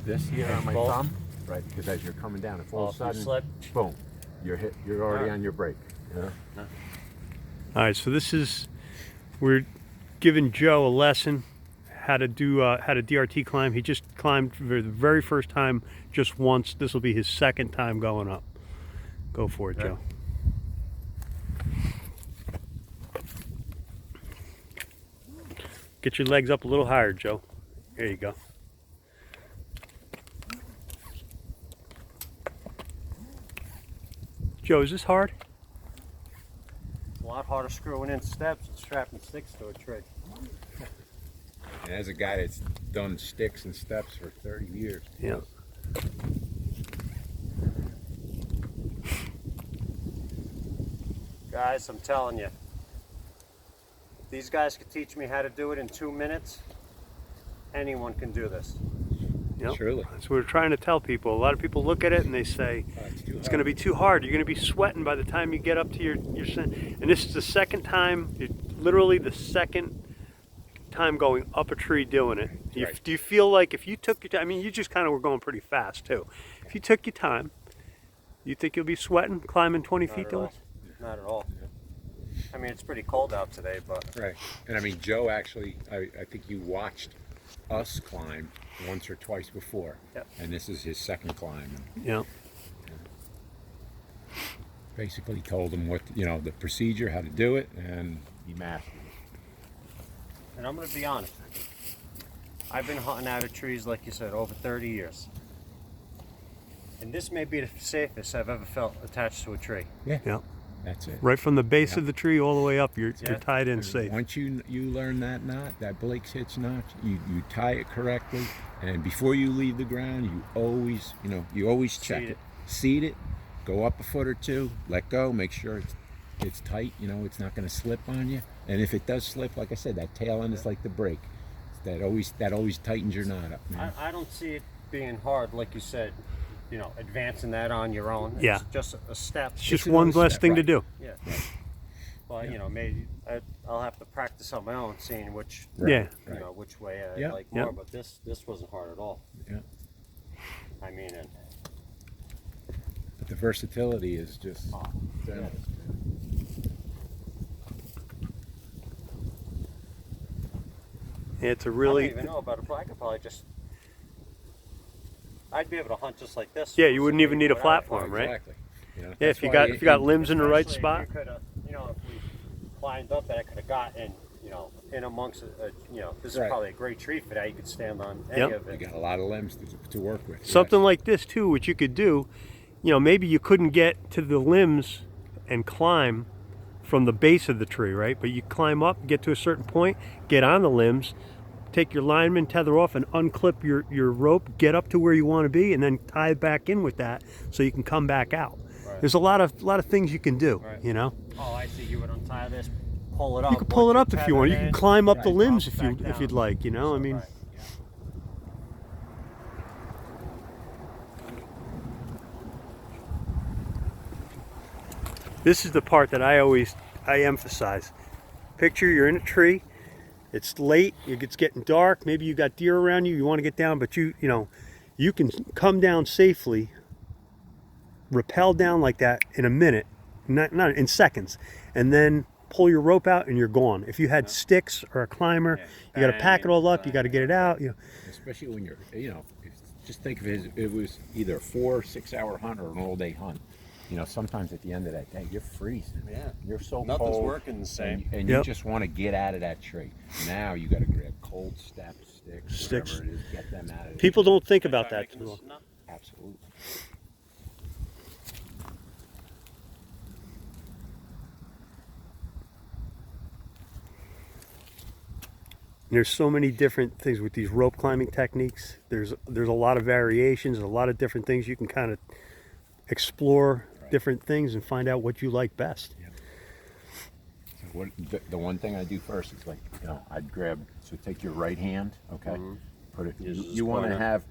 this here on my both? thumb, right? Because as you're coming down, if all of a If you sudden, slip. boom, you're already Alright. on your brake. You know? All right, so we're giving Joe a lesson how to DRT climb. He just climbed for the very first time just once. This will be his second time going up. Go for it, Joe. Get your legs up a little higher, Joe. There you go. Joe, is this hard? It's a lot harder screwing in steps and strapping sticks to a tree. And as a guy that's done sticks and steps for 30 years. Yeah. Guys, I'm telling you, if these guys could teach me how to do it in 2 minutes, anyone can do this. Yep. Truly. That's what we're trying to tell people. A lot of people look at it and they say, it's going to be too hard. You're going to be sweating by the time you get up to your and this is the second time, literally the second time going up a tree doing it. Right. Do you feel like if you took your time, I mean, you just kind of were going pretty fast too. If you took your time, you think you'll be sweating climbing 20 feet doing it? Not at all. I mean, it's pretty cold out today, but... Right. And I mean, Joe actually, I think you watched us climb once or twice before. Yep. And this is his second climb. Yeah. Basically told him what, the procedure, how to do it, and he mastered it. And I'm going to be honest. I've been hunting out of trees, like you said, over 30 years. And this may be the safest I've ever felt attached to a tree. Yeah. Yeah. That's it. Right from the base Yeah. of the tree all the way up, you're Yeah. tied in safe. Once you learn that knot, that Blake's hitch knot, you tie it correctly, and before you leave the ground, you always check Seat it. Seat it, go up a foot or two, let go, make sure it's tight, it's not going to slip on you. And if it does slip, like I said, that tail end is like the brake. That always tightens your knot up, man. I don't see it being hard, like you said, advancing that on your own. It's Yeah. just a step. It's just another one less step, thing to right. do. Yeah. Well, maybe I'll have to practice on my own, seeing which, Yeah. Right. which way I Yeah. like more. Yeah. But this wasn't hard at all. Yeah. I mean, But the versatility is just endless, man. It's a I really, don't even know about it, but I could probably I'd be able to hunt just like this. yeah, you wouldn't even need a without platform, right? Exactly. Yeah, That's if you why got limbs in the right Especially spot. If you could, if we climbed up that, I could have gotten, in amongst, this is Right. probably a great tree for that. You could stand on any Yep. of You it. got a lot of limbs to work with. Something yes. like this too, which you could do, maybe you couldn't get to the limbs and climb from the base of the tree, right? But you climb up, get to a certain point, get on the limbs, take your lineman, tether off, and unclip your rope, get up to where you want to be, and then tie it back in with that so you can come back out. Right. There's a lot of things you can do, Right. Oh, I see. You would untie this, pull it up. You can pull it once up if you want. You tethered can in, climb up the Right. limbs drop if back you'd down. like, I mean. Right, yeah. This is the part that I emphasize. Picture you're in a tree, it's late, it's getting dark, maybe you got deer around you, you want to get down, but you can come down safely, rappel down like that in a minute, not in seconds, and then pull your rope out and you're gone. If you had sticks or a climber, you got to pack it all up, you got to get it out. Especially when you're, just think of it was either a 4 or 6 hour hunt or an all day hunt. Sometimes at the end of that day, you're freezing. Yeah. You're so Nothing's cold. working the same. And Yep. you just want to get out of that tree. Now you got to grab cold steps, Sticks. whatever it is, get them out of there. People don't think about Try that making too this long. nut. Absolutely. There's so many different things with these rope climbing techniques. There's a lot of variations, a lot of different things you can kind of explore different things and find out what you like best. So the one thing I do first is I'd grab, so take your right hand, okay? Put it, Use this you want to pointer. have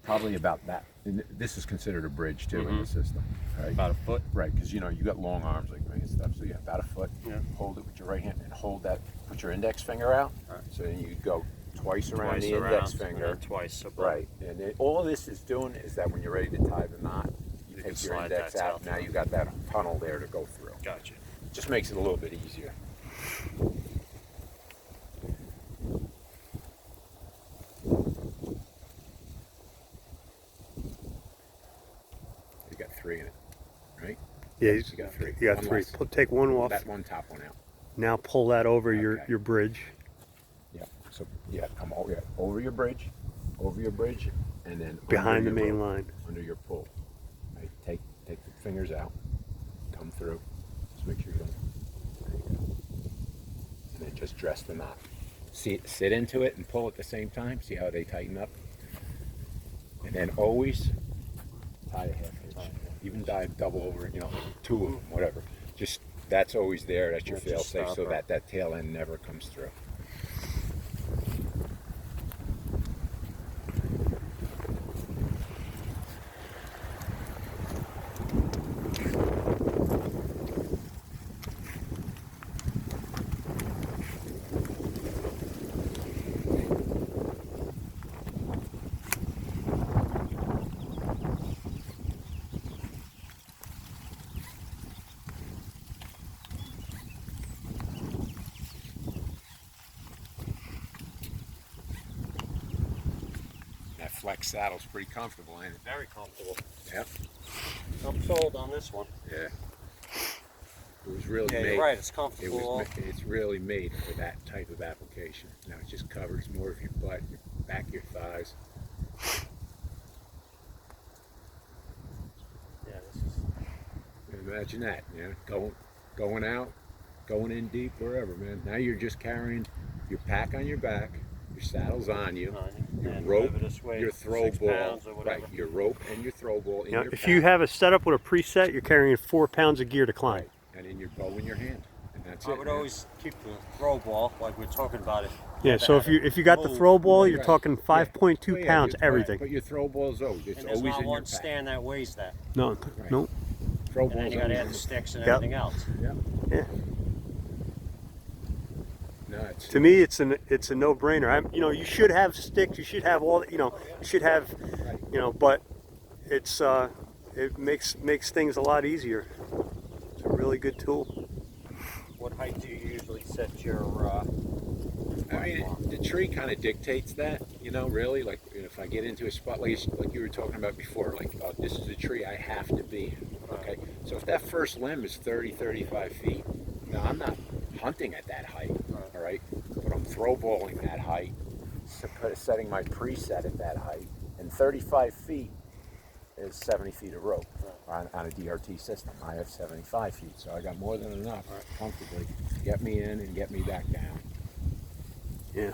probably about that. And this is considered a bridge too in the system. Right? About a foot. Right, because you got long arms like me and stuff. So about a foot. Yeah. Hold it with your right hand and hold that. Put your index finger out. Right. So then you go twice around twice the around, index and finger. then twice above. Right, and all this is doing is that when you're ready to tie the knot, you can take your slide index that out. tail Now you got that tunnel there to go through. Gotcha. Just makes it a little bit easier. You got 3 in it, right? Yeah, You got 3. you got One 3. less. Take one off. That one top one out. Now pull that over Okay. your bridge. Yeah. So yeah, come over your bridge, and then Behind under the your main rope, line. under your pull. Right. Take the fingers out. Come through. Just make sure you don't. There you go. And then just dress the knot. Sit into it and pull at the same time. See how they tighten up. And then always tie a half hitch. Even tie double over. 2 of them, whatever. Just that's always there. That's your Yeah, just fail safe, stop so her. that tail end never comes through. That flex saddle's pretty comfortable, ain't it? Very comfortable. Yep. I'm sold on this one. Yeah. It was really Yeah, made. you're right. It's It comfortable. was. It's really made for that type of application. It just covers more of your butt, your back, your thighs. Yeah, this is. Imagine that. Going out, going in deep, wherever, man. Now you're just carrying your pack on your back, your saddle's on you, your and rope, whatever this weighs, your throw 6 ball, pounds or whatever. right? Your rope and your throw ball in Now, your if pack. you have a setup with a preset, you're carrying 4 pounds of gear to climb. Right. And in your bow in your hand, and that's I it. would man. always keep the throw ball, like we're talking about it. Yeah, so if you got the Move. throw ball, you're Right. talking 5.2 Well, yeah, pounds, your- everything. But your throw ball's always, it's And there's always not in your one pack. stand that weighs that. No, Right. no. Throw And then ball's you got to always add in the sticks and Yep. everything else. Yeah. Yeah. No, it's To me, it's a no-brainer. You should have sticks. You should have all. You should have. But it makes things a lot easier. It's a really good tool. What height do you usually set your? I mean, the tree kind of dictates that, really. Like, if I get into a spot like you were talking about before, like, oh, this is a tree I have to be in, okay? So if that first limb is 30, 35 feet, now I'm not hunting at that height, all right? But I'm throw balling that height, setting my preset at that height, and 35 feet is 70 feet of rope on a DRT system. I have 75 feet, so I got more than enough comfortably to get me in and get me back down. Yeah.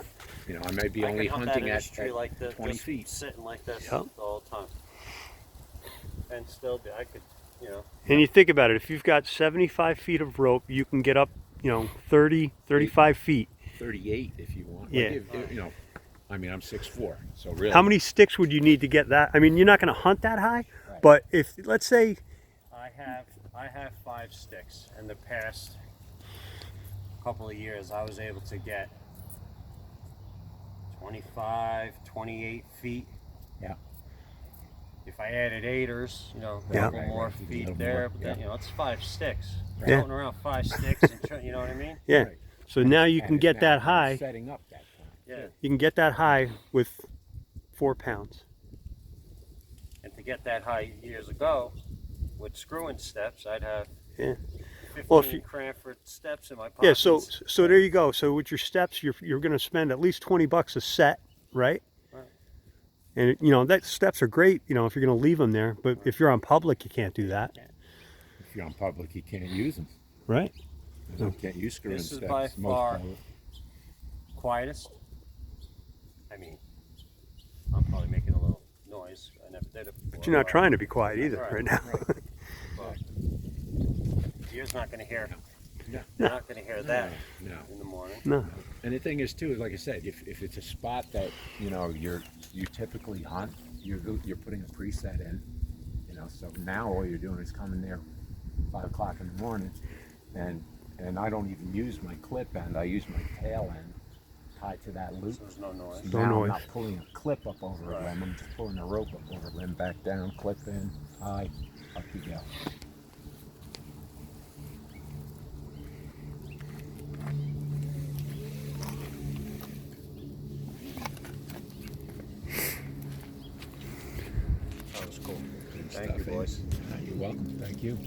I may be I only can hunt hunting that in at, this tree like this, 20 just feet. sitting like this Yep. the whole time. And still, I could, And you think about it. If you've got 75 feet of rope, you can get up, 30, 35 feet. 38 if you want. Yeah. Like I mean, I'm 6'4", so really. How many sticks would you need to get that? I mean, you're not going to hunt that high, Right. but if let's say I have 5 sticks. In the past couple of years, I was able to get 25, 28 feet. Yeah. If I added aiders, a Yeah. couple Right, more right, a feet little there, more, but then, yeah. it's 5 sticks. Yeah. Floating around 5 sticks, and you know what I mean? yeah. Right. So now you And can it's get now that high. Setting up that point. Yeah. You can get that high with 4 pounds. And to get that high years ago, with screw-in steps, I'd have Yeah. 15 Well, if you- Cranford steps in my pocket. Yeah. So there you go. So with your steps, you're going to spend at least $20 a set, right? Right. And that steps are great. If you're going to leave them there, but if you're on public, you can't do that, If you're on public, you can't use them. right? You can't use screw-in This is steps. by Most far- public. quietest. I mean, I'm probably making a little noise. I never did it before. But you're not trying to be quiet either right now. But you're not going to hear. No. You're not going to hear that No. in the morning. No. And the thing is too, like I said, if it's a spot that you typically hunt, you're putting a preset in, So now all you're doing is coming there 5 o'clock in the morning, and I don't even use my clip end. I use my tail end tied to that loop. So there's no noise. No Now noise. I'm not pulling a clip up over a limb. I'm just pulling a rope up over a limb, back down, clip in, high, up you go. That was cool. Good Thank stuff, you, boys. You're welcome. Thank you.